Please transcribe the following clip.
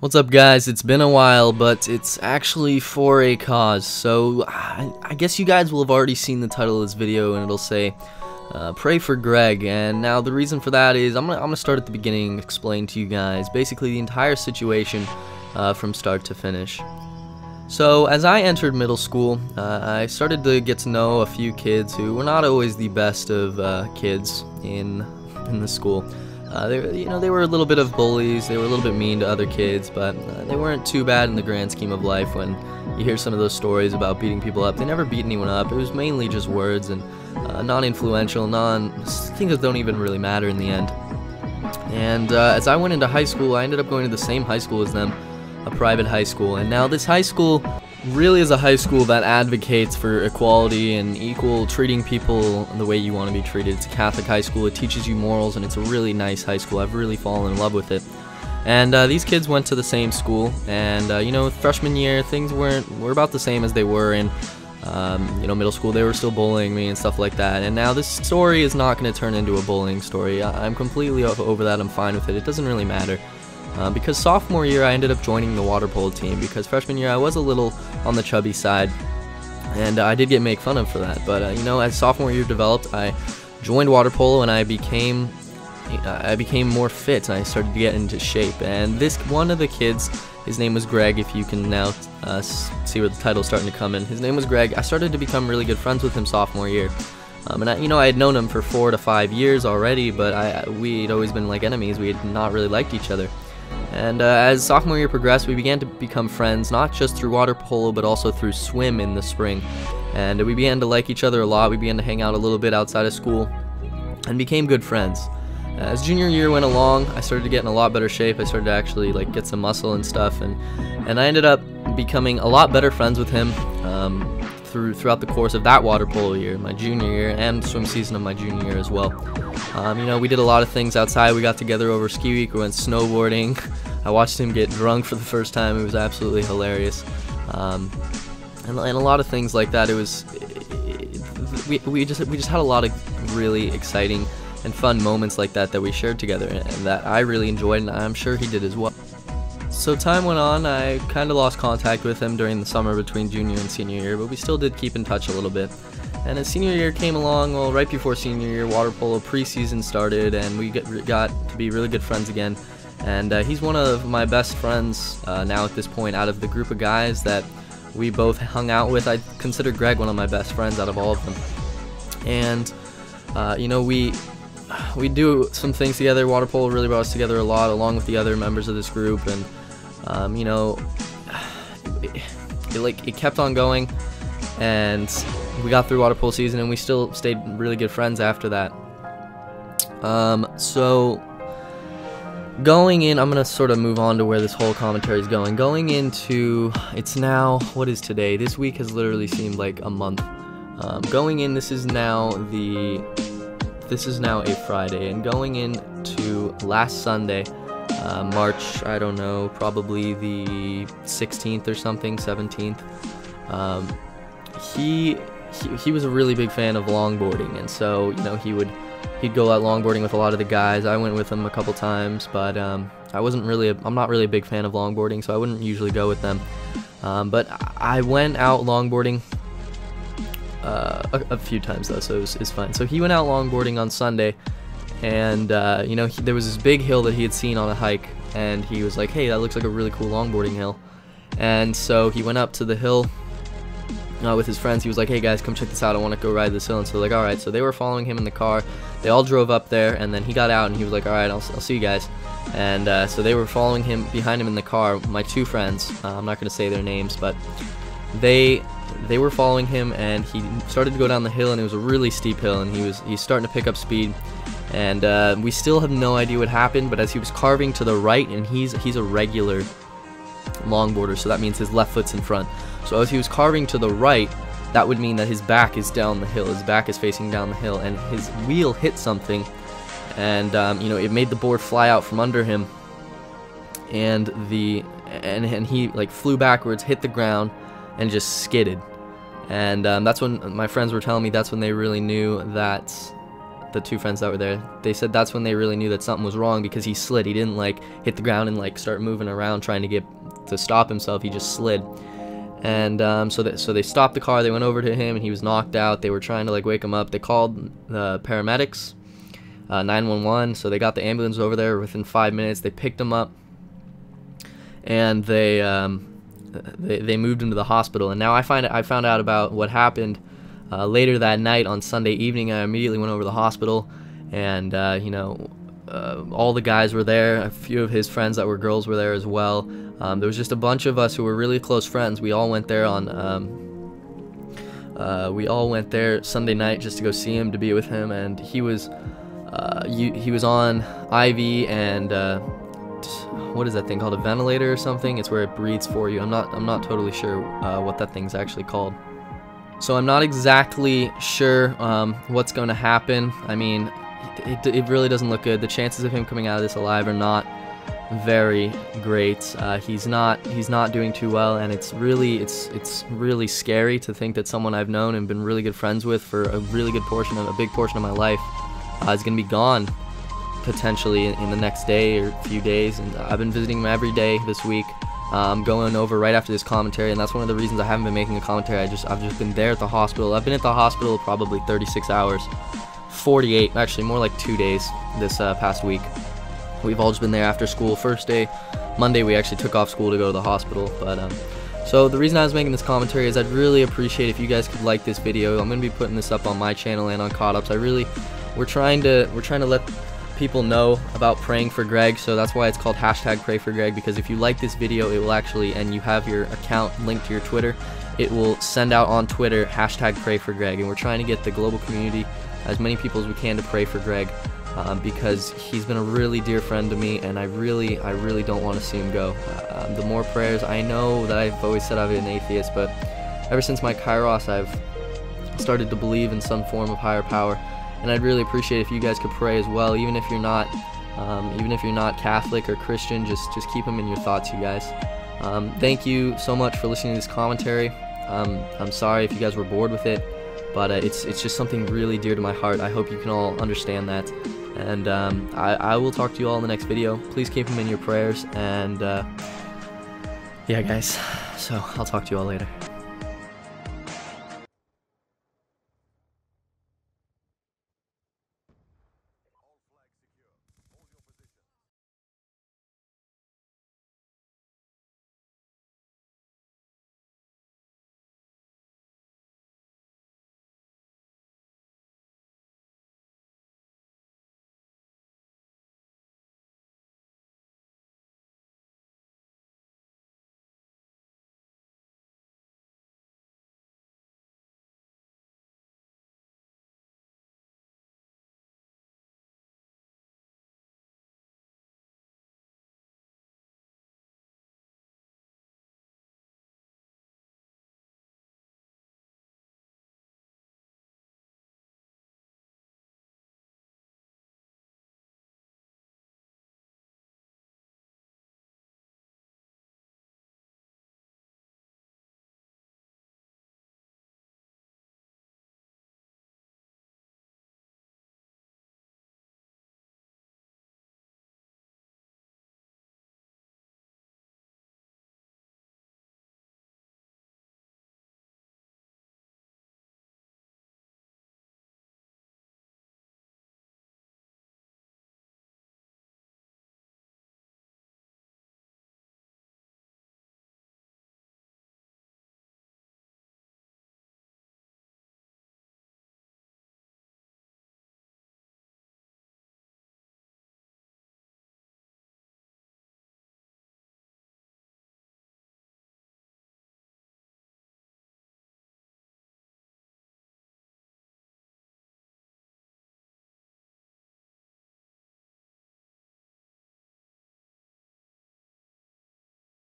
What's up, guys? It's been a while, but it's actually for a cause. So I guess you guys will have already seen the title of this video, and it'll say pray for Greg. And now the reason for that is I'm gonna start at the beginning, explain to you guys basically the entire situation from start to finish. So as I entered middle school, I started to get to know a few kids who were not always the best of kids in the school. They were a little bit of bullies. They were a little bit mean to other kids, but they weren't too bad in the grand scheme of life. When you hear some of those stories about beating people up, they never beat anyone up. It was mainly just words and non-influential, things that don't even really matter in the end. And as I went into high school, I ended up going to the same high school as them, a private high school. And now this high school really is a high school that advocates for equality and equal treating people the way you want to be treated. It's a Catholic high school. It teaches you morals, and it's a really nice high school. I've really fallen in love with it. And these kids went to the same school, and freshman year things were about the same as they were in middle school. They were still bullying me and stuff like that. And now this story is not going to turn into a bullying story. I'm completely over that. I'm fine with it. It doesn't really matter. Because sophomore year I ended up joining the water polo team, because freshman year I was a little on the chubby side, and I did get made fun of for that. But as sophomore year developed, I joined water polo and I became more fit, and I started to get into shape. And this one of the kids, his name was Greg. If you can now see where the title's starting to come in, his name was Greg. I started to become really good friends with him sophomore year. And I had known him for 4 to 5 years already, but we'd always been like enemies. We had not really liked each other. And as sophomore year progressed, we began to become friends, not just through water polo, but also through swim in the spring. And we began to like each other a lot. We began to hang out a little bit outside of school and became good friends. As junior year went along, I started to get in a lot better shape. I started to actually get some muscle and stuff, and I ended up becoming a lot better friends with him throughout the course of that water polo year, my junior year, and swim season of my junior year as well. We did a lot of things outside. We got together over ski week. We went snowboarding. I watched him get drunk for the first time. It was absolutely hilarious. And a lot of things like that. We just had a lot of really exciting and fun moments like that we shared together, and that I really enjoyed, and I'm sure he did as well. So time went on. I kind of lost contact with him during the summer between junior and senior year, but we still did keep in touch a little bit. And as senior year came along, well, right before senior year, water polo preseason started, and we got to be really good friends again. And he's one of my best friends now at this point out of the group of guys that we both hung out with. I consider Greg one of my best friends out of all of them. And we do some things together. Water polo really brought us together a lot, along with the other members of this group. And it kept on going, and we got through water polo season, and we still stayed really good friends after that. So going in, I'm gonna sort of move on to where this whole commentary is going. Going into, it's now, what is today? This week has literally seemed like a month. Going in, this is now a Friday, and going into last Sunday, March, I don't know, probably the 16th or something, 17th. He was a really big fan of longboarding, and so he'd go out longboarding with a lot of the guys. I went with him a couple times, but I'm not really a big fan of longboarding, so I wouldn't usually go with them. But I went out longboarding a few times though, so it's fine. So he went out longboarding on Sunday, and there was this big hill that he had seen on a hike, and he was like, hey, that looks like a really cool longboarding hill. And so he went up to the hill with his friends. He was like, hey guys, come check this out, I want to go ride this hill. And so they're like, alright. So they were following him in the car. They all drove up there, and then he got out and he was like, alright, I'll see you guys. And so they were following him behind him in the car, my two friends. I'm not going to say their names, but they were following him, and he started to go down the hill, and it was a really steep hill, and he's starting to pick up speed. And we still have no idea what happened, but as he was carving to the right, and he's a regular longboarder, so that means his left foot's in front. So as he was carving to the right, that would mean that his back is down the hill. His back is facing down the hill, and his wheel hit something, and it made the board fly out from under him, and he flew backwards, hit the ground, and just skidded. And that's when my friends were telling me that's when they really knew that the two friends that were there, they said that's when they really knew that something was wrong, because he slid. He didn't like hit the ground and like start moving around trying to stop himself. He just slid. And so they stopped the car. They went over to him, and he was knocked out. They were trying to like wake him up. They called the paramedics, 911. So they got the ambulance over there within 5 minutes. They picked him up, and they moved him to the hospital. And now I found out about what happened later that night on Sunday evening. I immediately went over to the hospital, and you know, all the guys were there. A few of his friends that were girls were there as well. There was just a bunch of us who were really close friends. We all went there Sunday night just to go see him, to be with him. And he was on IV and what is that thing called, a ventilator or something? It's where it breathes for you. I'm not totally sure what that thing's actually called. So I'm not exactly sure what's going to happen. I mean, it really doesn't look good. The chances of him coming out of this alive are not very great. He's not doing too well, and it's really scary to think that someone I've known and been really good friends with for a big portion of my life is gonna be gone potentially in the next day or few days. And I've been visiting him every day this week. I'm going over right after this commentary, and that's one of the reasons I haven't been making a commentary. I've just been there at the hospital. I've been at the hospital probably 36 hours, 48, actually more like 2 days this past week. We've all just been there after school. First day, Monday, we actually took off school to go to the hospital. But so the reason I was making this commentary is I'd really appreciate if you guys could like this video. I'm gonna be putting this up on my channel and on Caught Ups. We're trying to let people know about praying for Greg, so that's why it's called #PrayForGreg, because if you like this video, it will actually, and you have your account linked to your Twitter, it will send out on Twitter #PrayForGreg, and we're trying to get the global community, as many people as we can, to pray for Greg. Because he's been a really dear friend to me, and I really don't want to see him go. The more prayers, I know that I've always said I've been an atheist, but ever since my Kairos, I've started to believe in some form of higher power, and I'd really appreciate if you guys could pray as well, even if you're not Catholic or Christian. Just keep him in your thoughts, you guys. Thank you so much for listening to this commentary. I'm sorry if you guys were bored with it, but it's just something really dear to my heart. I hope you can all understand that. And I will talk to you all in the next video. Please keep him in your prayers. And yeah, guys, so I'll talk to you all later.